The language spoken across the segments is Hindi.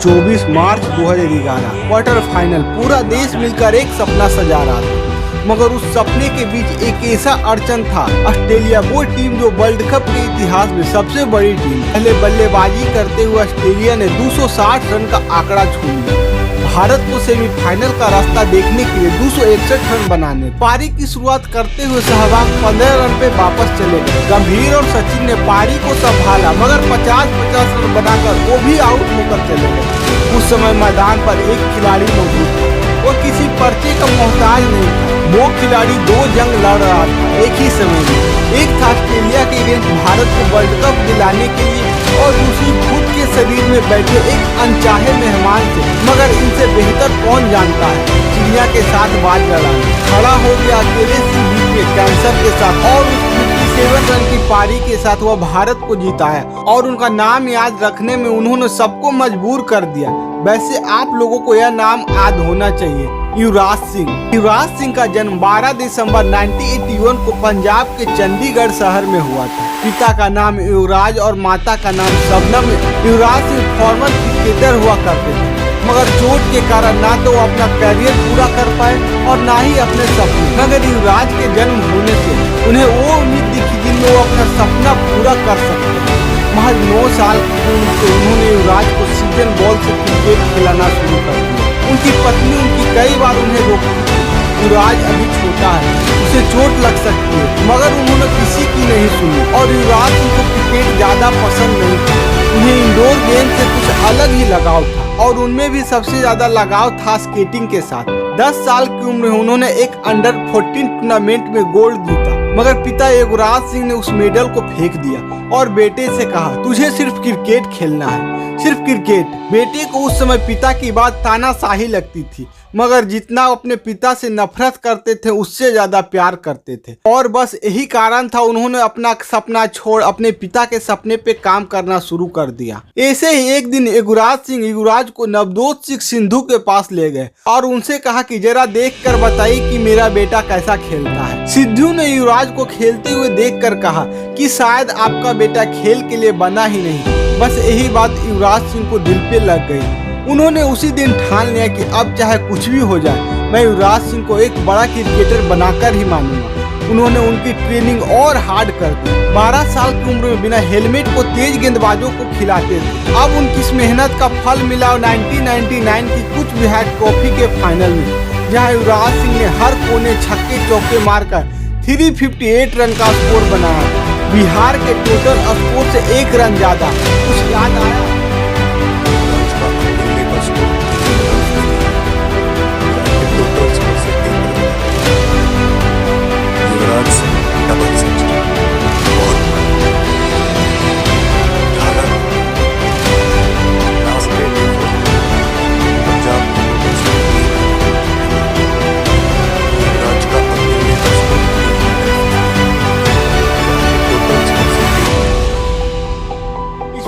24 मार्च 2011 क्वार्टर फाइनल। पूरा देश मिलकर एक सपना सजा रहा था, मगर उस सपने के बीच एक ऐसा अड़चन था। ऑस्ट्रेलिया वो टीम जो वर्ल्ड कप के इतिहास में सबसे बड़ी टीम, पहले बल्लेबाजी करते हुए ऑस्ट्रेलिया ने 260 रन का आंकड़ा छू लिया। भारत को सेमीफाइनल का रास्ता देखने के लिए 261 रन बनाने। पारी की शुरुआत करते हुए सहवाग 15 रन पे वापस चले गए। गंभीर और सचिन ने पारी को संभाला, मगर 50-50 रन बनाकर वो भी आउट होकर चले गए। उस समय मैदान पर एक खिलाड़ी मौजूद था, वो किसी पर्चे का मोहताज नहीं था। वो खिलाड़ी 2 जंग लड़ रहा था एक ही समय में। एक था ऑस्ट्रेलिया के अगेंस्ट भारत को वर्ल्ड कप दिलाने के लिए, और दूसरी खुद के शरीर में बैठे एक अनचाहे मेहमान से। मगर इनसे बेहतर कौन जानता है चिड़िया के साथ बात लड़ाना। खड़ा हो गया अकेले सी बीच में कैंसर के साथ, और उस 57 रन की पारी के साथ वह भारत को जिताया, और उनका नाम याद रखने में उन्होंने सबको मजबूर कर दिया। वैसे आप लोगों को यह नाम याद होना चाहिए, युवराज सिंह। युवराज सिंह का जन्म 12 दिसंबर 1981 को पंजाब के चंडीगढ़ शहर में हुआ था। पिता का नाम युवराज और माता का नाम शबनम। युवराज सिंह फॉर्मल क्रिकेटर हुआ करते थे, मगर चोट के कारण ना तो वो अपना करियर पूरा कर पाए और ना ही अपने सपने। मगर युवराज के जन्म होने से उन्हें वो उम्मीद दिखी जिनमें वो अपना सपना पूरा कर सकते हैं। महज 9 साल की उम्र से उन्होंने युवराज को सीजन बॉल से क्रिकेट खिलाना शुरू कर दिया। उनकी पत्नी उनकी कई बार उन्हें रोकती थी, युवराज अभी छोटा है, उसे चोट लग सकती है, मगर उन्होंने किसी की नहीं सुनी। और युवराज को क्रिकेट ज्यादा पसंद नहीं था, उन्हें इंडोर गेम से कुछ अलग ही लगाव था, और उनमें भी सबसे ज्यादा लगाव था स्केटिंग के साथ। 10 साल की उम्र में उन्होंने एक अंडर 14 टूर्नामेंट में गोल्ड जीता, मगर पिता युवराज सिंह ने उस मेडल को फेंक दिया और बेटे से कहा, तुझे सिर्फ क्रिकेट खेलना है, सिर्फ क्रिकेट। बेटे को उस समय पिता की बात तानाशाही लगती थी, मगर जितना अपने पिता से नफरत करते थे उससे ज्यादा प्यार करते थे। और बस यही कारण था उन्होंने अपना सपना छोड़ अपने पिता के सपने पे काम करना शुरू कर दिया। ऐसे ही एक दिन युवराज सिंह युवराज को नवजोत सिंह सिद्धू के पास ले गए और उनसे कहा कि जरा देख कर बताइए कि मेरा बेटा कैसा खेलता है। सिद्धू ने युवराज को खेलते हुए देख कर कहा कि शायद आपका बेटा खेल के लिए बना ही नहीं। बस यही बात युवराज सिंह को दिल पे लग गई। उन्होंने उसी दिन ठान लिया कि अब चाहे कुछ भी हो जाए, मैं युवराज सिंह को एक बड़ा क्रिकेटर बनाकर ही मानूंगा। उन्होंने उनकी ट्रेनिंग और हार्ड कर दी। 12 साल की उम्र में बिना हेलमेट को तेज गेंदबाजों को खिलाते थे। अब उनकी इस मेहनत का फल मिला 1999 की कुछ बिहार ट्रॉफी के फाइनल में, जहां युवराज सिंह ने हर कोने छक्के चौके मारकर 358 रन का स्कोर बनाया। बिहार के टोटल स्कोर से 1 रन ज्यादा। कुछ याद आया?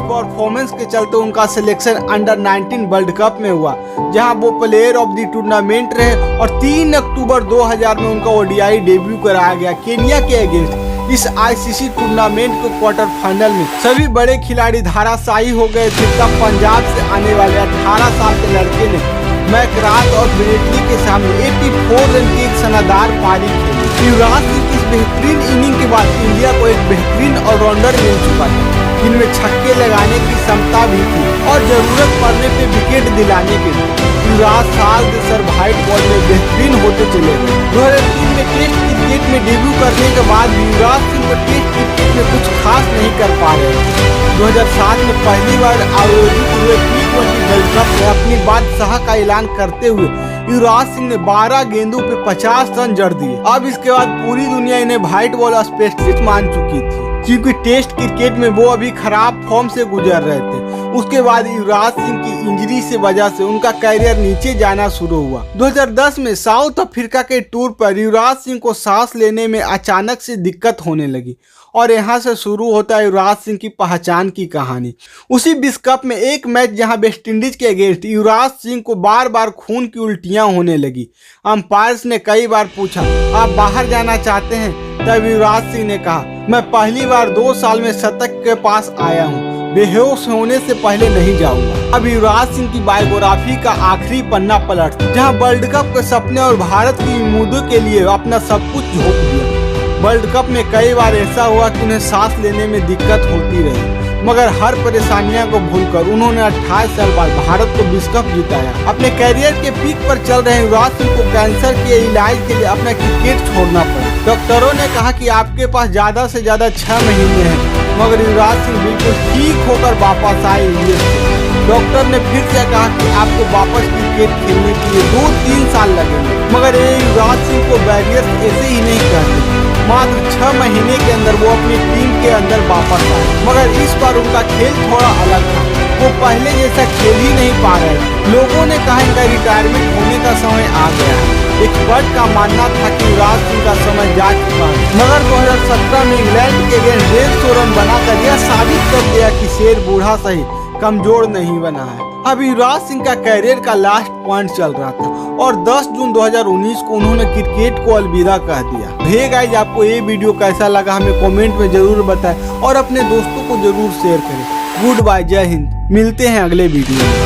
परफॉर्मेंस के चलते उनका सिलेक्शन अंडर 19 वर्ल्ड कप में हुआ, जहां वो प्लेयर ऑफ द टूर्नामेंट रहे। और 3 अक्टूबर 2000 में उनका ओडीआई डेब्यू कराया गया केनिया के अगेंस्ट। इस आईसीसी टूर्नामेंट के क्वार्टर फाइनल में सभी बड़े खिलाड़ी धाराशायी हो गए थे। तब पंजाब से आने वाले 18 साल के लड़के ने मैकराथ और ब्रेटली के सामने 84 रन की एक शानदार पारी खेली। युवराज सिंह की इस बेहतरीन इनिंग के बाद इंडिया को एक बेहतरीन ऑलराउंडर मिल चुका था, जिनमें छक्के लगाने की क्षमता भी थी और जरूरत पड़ने पे विकेट दिलाने के लिए। युवराज साल के सर्वाइव बॉल में बेहतरीन होते चले गए। 2003 में टेस्ट क्रिकेट में डेब्यू करने के बाद युवराज सिंह को टेस्ट क्रिकेट में कुछ खास नहीं कर पा रहे। 2007 में पहली बार आयोजित हुए T20 वर्ल्ड कप में अपनी बादशाह का ऐलान करते हुए युवराज सिंह ने 12 गेंदों पे 50 रन जड़ दिए। अब इसके बाद पूरी दुनिया इन्हें व्हाइट बॉल स्पेशलिस्ट मान चुकी थी, क्योंकि टेस्ट क्रिकेट में वो अभी खराब फॉर्म से गुजर रहे थे। उसके बाद युवराज सिंह की इंजरी से वजह से उनका कैरियर नीचे जाना शुरू हुआ। 2010 में साउथ अफ्रीका के टूर पर युवराज सिंह को सांस लेने में अचानक से दिक्कत होने लगी, और यहाँ से शुरू होता है युवराज सिंह की पहचान की कहानी। उसी विश्व कप में एक मैच जहाँ वेस्ट इंडीज के अगेंस्ट युवराज सिंह को बार बार खून की उल्टियाँ होने लगी। अंपायर्स ने कई बार पूछा, आप बाहर जाना चाहते हैं? तब युवराज सिंह ने कहा, मैं पहली बार 2 साल में शतक के पास आया हूँ, बेहोश होने से पहले नहीं जाऊंगा। अब युवराज सिंह की बायोग्राफी का आखिरी पन्ना पलट, जहां वर्ल्ड कप के सपने और भारत की उम्मीदों के लिए अपना सब कुछ झोंक दिया। वर्ल्ड कप में कई बार ऐसा हुआ कि उन्हें सांस लेने में दिक्कत होती रही, मगर हर परेशानियों को भूलकर उन्होंने 28 साल बाद भारत को विश्व कप जिताया। अपने कैरियर के पीक पर चल रहे युवराज सिंह को कैंसर के इलाज के लिए अपना क्रिकेट छोड़ना पड़ा। डॉक्टरों ने कहा कि आपके पास ज्यादा से ज्यादा 6 महीने हैं, मगर युवराज सिंह बिल्कुल ठीक होकर वापस आए इंडिया से। डॉक्टर ने फिर से कहा कि आपको वापस क्रिकेट खेलने के लिए 2-3 साल लगेंगे, मगर ये युवराज सिंह को बैरियर ऐसे ही नहीं कहते। मात्र 6 महीने के अंदर वो अपनी टीम के अंदर वापस आए, मगर इस बार उनका खेल थोड़ा अलग था। वो पहले जैसा खेल ही नहीं पा रहे। लोगों ने कहा इनका रिटायरमेंट होने का समय आ गया है। एक्सपर्ट का मानना था कि युवराज सिंह का समय जा चुका है, मगर 2017 में इंग्लैंड के अगेंस्ट 150 रन बनाकर यह साबित कर दिया कि शेर बूढ़ा सही कमजोर नहीं बना है। अब युवराज सिंह का कैरियर का लास्ट पॉइंट चल रहा था और 10 जून 2019 को उन्होंने क्रिकेट को अलविदा कह दिया। हे गाइस, आपको ये वीडियो कैसा लगा हमें कमेंट में जरूर बताएं और अपने दोस्तों को जरूर शेयर करें। गुड बाय, जय हिंद। मिलते हैं अगले वीडियो में।